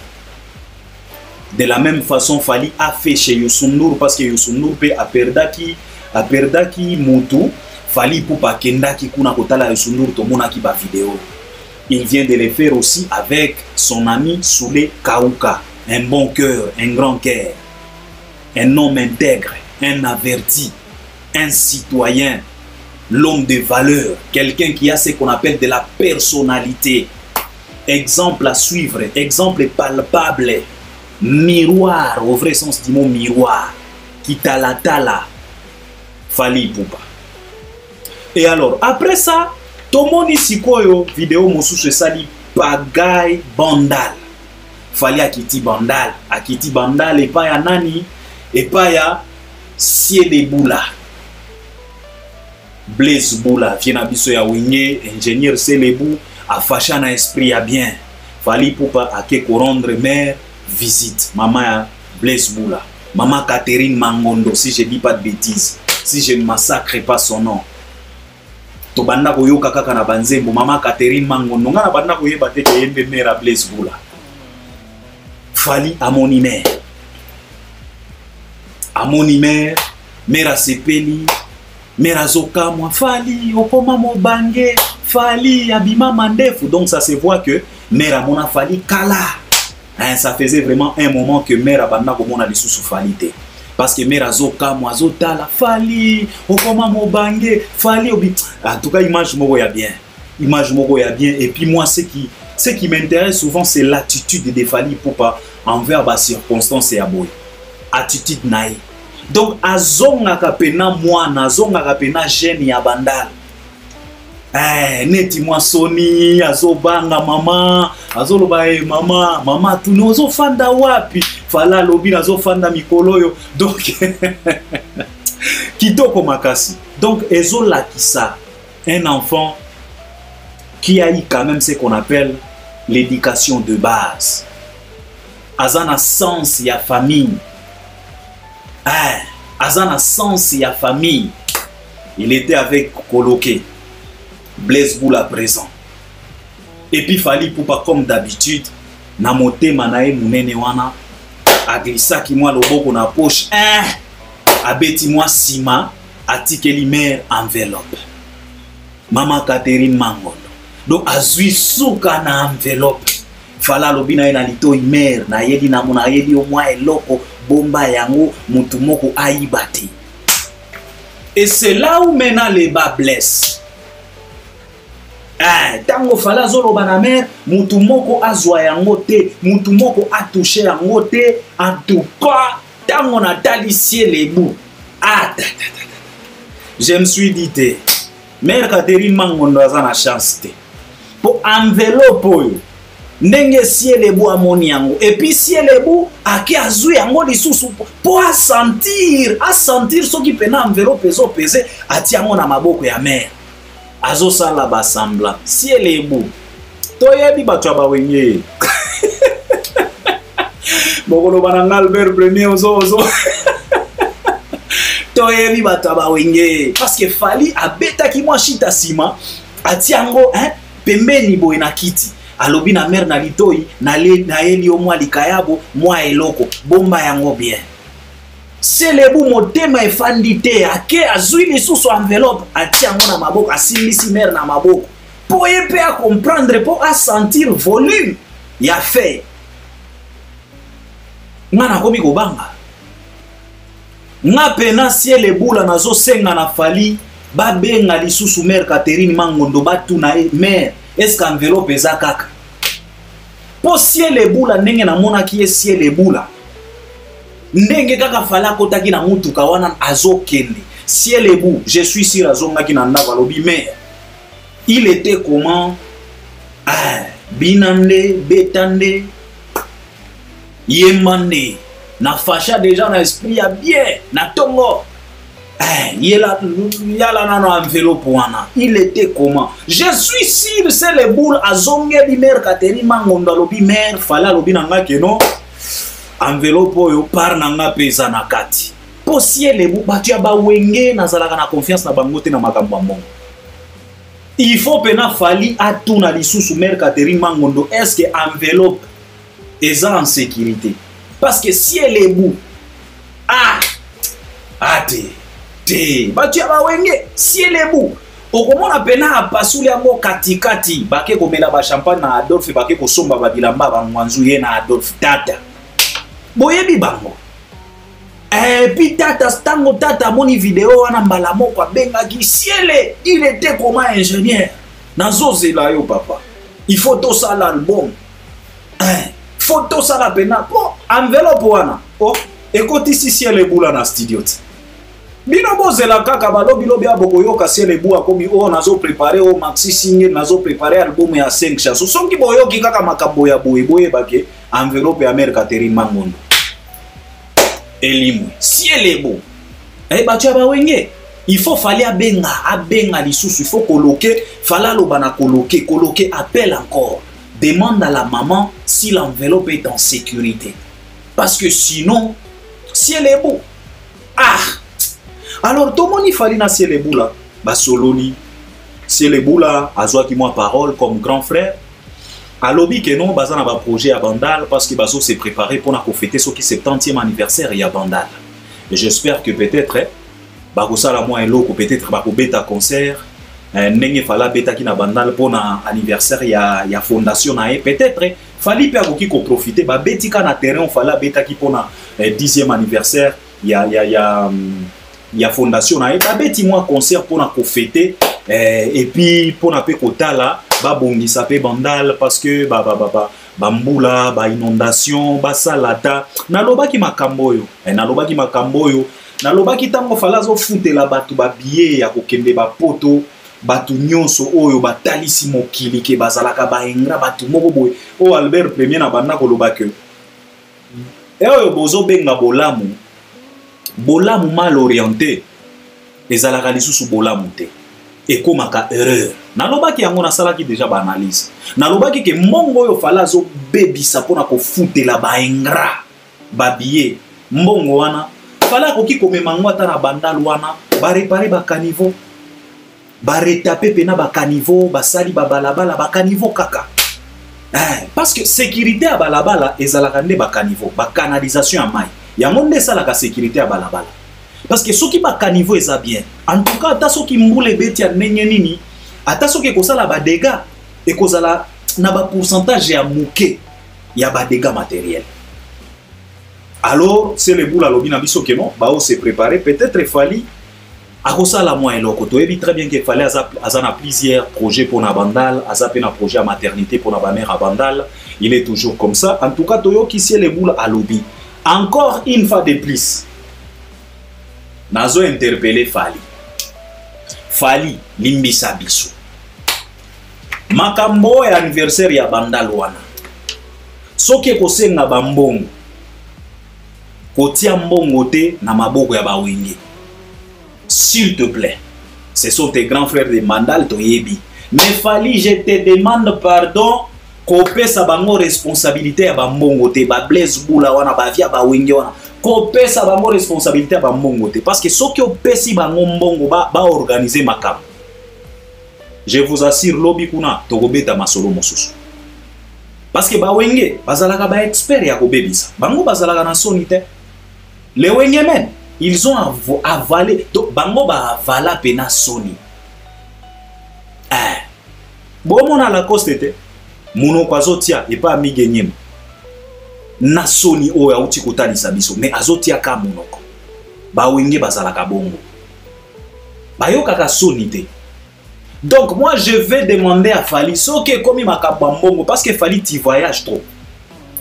De la même façon, Fally a fait chez Youssou N'Dour, parce que Youssou N'Dour peut à Perdaki Moutou, Fally Ipupa kendaki kuna kotala Youssou N'Dour to mona ki ba vidéo. Il vient de le faire aussi avec son ami Soule Kauka, un bon cœur, un grand cœur, un homme intègre, un averti, un citoyen, l'homme de valeur, quelqu'un qui a ce qu'on appelle de la personnalité. Exemple à suivre, exemple palpable. Miroir, au vrai sens du mot miroir, qui tala, Fally Ipupa. Et alors, après ça, tomoni sikoyo vidéo mosusu sali pagay bandal. Fally akiti bandal et pas ya nani, et pas ya Ciel Boula. Blaise Boula, viena biso ya winye, ingénieur Célébou, a facha na esprit ya bien. Fally Ipupa a ke ko rendre mère visite. Maman ya Blaise Boula, maman Catherine Mangondo, si je dis pas de bêtises, si je ne massacre pas son nom. To banda ko yoka kaka na banzembo, maman Catherine Mangondo, nga na banda ko yeba te ke yembe mère Blaise Boula. Fally amoni mère, mère asepeli, mère azokamwa, Fally okoma mobange, Fally abima mandefu. Donc ça se voit que mère amona Fally kala. Hein, ça faisait vraiment un moment que mère abanda komona lisusu Fally te. Parce que mère azokamwa azotala Fally okoma mobange, Fally obi. En tout cas, image moko ya bien. Et puis moi, ce qui m'intéresse souvent, c'est l'attitude de Fally Ipupa envers les circonstances et aboy. Attitude naïe. Donc, azonga kapena mwana, azonga kapena jeune ya bandal. Neti mwa soni, azobanga mama, azoloba mama, tuni ozofanda wapi? Fala lobi azofanda mikoloyo. Donc, kitoko makasi. Donc, ezola kisa, un enfant qui a eu quand même ce qu'on appelle l'éducation de base. Azana sens ya famille. Azana sens ya famille. Il était avec Koloké, Blaise Boula présent. Et puis Fally Ipupa comme d'habitude, na motema nae munene wana, aglisaki mwa loboko na poche, abeti mwa sima, atikeli mère enveloppe. Maman Catherine Mangondo. Donc azui suka na enveloppe. Fala lobina ina lito mère na yedi na mona yedi au moins eloko bomba yango mutu moko aibati. Et c'est là où maintenant les bas blessent. Tango Fala zolo bana mère, mutu moko azwa yango te, mutu moko a touché yango te, en tout cas, tango na tali Ciel Boula. Je me suis dit te, mère Catherine Mangondo azana chance te. Pour enveloppe ndenge Ciel Boula amoni yango, et puis Ciel Boula ake azui yango lisusu pour sentir ce qui pena enveloppe ezo pese ati yango na maboko ya mère. Azo sala basambla Ciel Boula toyebi bato ya bawenye bokolo bananga Albert Premier ozo toyebi bato bawenge parce que fali abeta ki mwa shita sima atiango pembeni boye na kiti alobi na mère na litoi na eli o mwa likayabo mwa eloko bomba yango bien Selebu motema efandi te ake azui lisusu enveloppe atiango na maboko asimbisi mère na maboko po ye pe a comprendre po a sentir volume ya fait ngana komi kobanga nga pena Selebu la nazo senga na fali ba benga lisusu mère Catherine Mangondo batuna mère est-ce qu'enveloppe eza kaka po Selebu la ndenge na mona ki Selebu la ndenge kaka fala kotaki na mutuka wana azokende Selebu je suis sûr azonga ki na ndako alobi mère il était comment binande betande yemande na facha déjà na esprit ya bien na tongo yala nano enveloppe wana il était comment je suis sûr Selebu azonge bi mère Catherine Mangondo alobi mère fala alobi na nga keno enveloppe oyo par nanga pesa na kati po Selebu batu ya bawenge nazalaka na confiance na bango te na makambo ya mongo il faut pena fali atuna lisusu mère Catherine Mangondo est-ce que enveloppe eza en sécurité parce que Selebu te batu ya bawenge Selebu okomona pena apasuli yango katikati bake komela ba champagne na Adolphe bake kosomba babilamba bangwanzu ye na Adolphe tata boyebi bango puis tata stango tata moni vidéo wana mbala moko bengaki Siele il était comme ingénieur nazozela yo papa il faut tout ça l'album faut tout ça la pena po enveloppe wana ekoti si Selebu la na studio bino bozela kaka balobi lobi aboko yoka Selebu akomi nazo préparer maxi single nazo préparer album ya 5 chansons sonki boyoki kaka makambo ya boye bake enveloppe ya mère Catherine Mangondo elimwe Selebu batu ya bawenge il faut fali abenga lisusu il faut coloquer fala loba na coloquer appelle encore demande à la maman si l'enveloppe est en sécurité parce que sinon Selebu alors tout le monde fali na Selebu la basololi Selebu la azwaki moi parole comme grand frère alobi que non baza na ba projet à Bandal parce que bazo se préparer pour na fêter ce qui 70e anniversaire ya Bandal et j'espère que peut-être bakosala moi eloko peut-être bakobeta concert ndenge fala beta ki na Bandal pour na anniversaire ya fondation na peut-être fali pe akoki ko profiter ba betika na terrain fala beta ki pour na 10e anniversaire ya fondation na ba beti moi concert pour na fêter et puis pour na pe kotala babongisa pe Bandal parce que bambula inondation basalata nalobaki makambo yo nalobaki tango fala zo futela batu ba billet ya kokende ba poto batu nyonso oyo batalisi mokili ke bazalaka baengra batu moko boye Albert Premier na banda koloba ke oyo bozo benga bolamu mal orienté ezalaka lisusu bolamu te ekomaka erreur nalobaki yango nasalaki déjà ba analyse nalobaki ke mbongo oyo fala zo bebisa pona ko futela baengra babiye mbongo wana fala koki komema ngo ata na Bandal wana ba réparer ba caniveau ba retaper pena ba caniveau basali ba balabala ba caniveau kaka parce que sécurité à balabala ezalaka nde ba caniveau ba canalisation ya mai yango nde salaka sécurité à balabala parce que soki ba caniveau eza bien en tout cas ata soki mbule beti ya ndenge nini ata soki kozala ba dégâts ekozala na ba pourcentage ya muke ya ba dégâts matériels alors Selebu la lobi na biso ke non bao se préparer peut-être fali akosala moi eloko toyebi très bien qu'il fallait azana plusieurs projets pour na Bandal azape na projet à maternité pour na ba mère à Bandal il est toujours comme ça en tout cas toyoki Selebu la alobi encore une fois de plus nazo interpeller fali limbisa biso makambo ya anniversaire ya Bandal wana soki kosenga bambongo kotia mbongo te na maboko ya bawenge s'il te plaît ce sont tes grands frères de Bandal toyebi mais fali je te demande pardon kopesa bango responsabilité ya bambongo te ba Blaise Bula wana ba via ba wenge wana kopesa bango responsabilité ya bambongo te parce que soki opesi bango mbongo ba organiser makambo je vous assure lobi kuna tokobeta masolo mosusu parce que ba wenge bazalaka ba expert ya kobebisa bango bazalaka na soni te les wenge men ils ont avalé donc bango ba avala pena soni bomona la coste te monoko azotia epa amige nyema na soni oyo auti kotalisa biso mais azotia ka monoko bawenge bazalaka bongo bayokaka soni te. Donc moi je vais demander à Fally soki komi makambo mbongo parce que Fally tu voyages trop.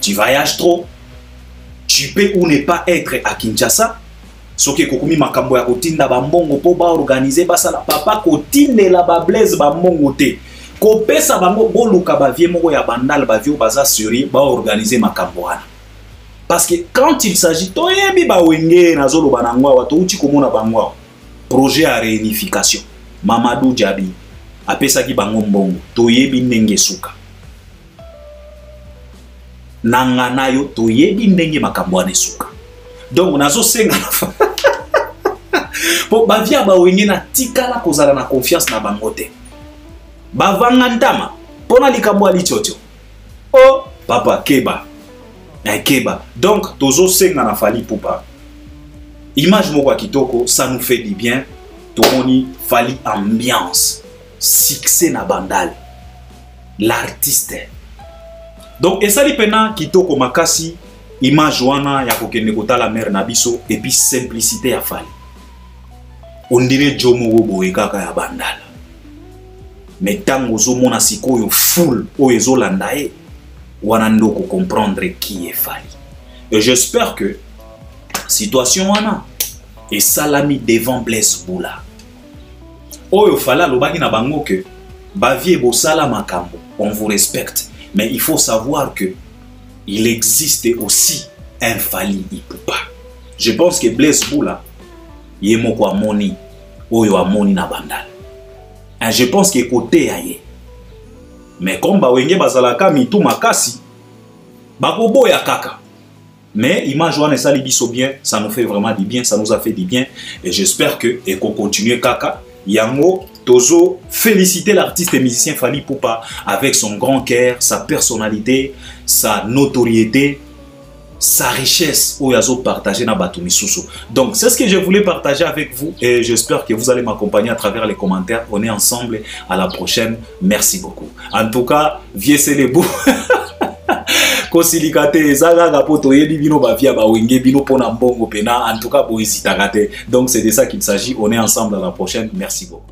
Tu voyages trop. Tu peux ou ne pas être à Kinshasa. Soki kokomi makambo ya kotinda bambongo po ba organiser basala papa kotindela ba Blaise bambongo te. Kopesa bango boluka ba vie moko ya bandal ba vie baza suri ba organiser makambo wana. Parce que quand il s'agit toyebi ba wenge na zolo banangwa wato uti komona bangwa projet à réunification Mamadou Djabi apesa ki bango mbongo toyebi ndenge suka nanga nayo toyebi ndenge makambo ane suka donc nazo senga po ba via ba wenge na tikala kozala na confiance na bango te bavanga ntama pona likambo ali tchotcho oh papa keba keba donc tozo senga na Fally Ipupa image moko kitoko ça nous fait du bien tomoni Fally ambiance succès na bandal l'artiste donc esali pena kitoko makasi image wana ya kokende kotala mère na biso et puis simplicité ya Fally on dirait Jomo Boye kaka ya bandal mais tango zo mona sikoyo full o ezolanda e wana ndoko comprendre qui est Fally et j'espère que situation wana et salami devant Blaise Bula oyo fala lobaki na bango que bavie bosala makambo on vous respecte mais il faut savoir que il existe aussi un Fally Ipupa. Je pense que Blaise Bula yemoko amoni oyo amoni na bandal et je pense que côté aye mais comme bawenge bazalaka mitu makasi bakoboya kaka. Mais image wana esali biso bien, ça nous fait vraiment du bien, ça nous a fait du bien et j'espère que et qu'on continue kaka yango tozo féliciter l'artiste et musicien Fally Ipupa avec son grand cœur, sa personnalité, sa notoriété, sa richesse oyazo partager na batu misusu. Donc c'est ce que je voulais partager avec vous et j'espère que vous allez m'accompagner à travers les commentaires. On est ensemble, à la prochaine. Merci beaucoup. En tout cas, vieux c'est les bouts. Kosilikate zaga gapoto yebi bino ba via ba wenge bino pona mbongo pena en tout cas boisitakate. Donc c'est de ça qu'il s'agit. On est ensemble à la prochaine. Merci beaucoup.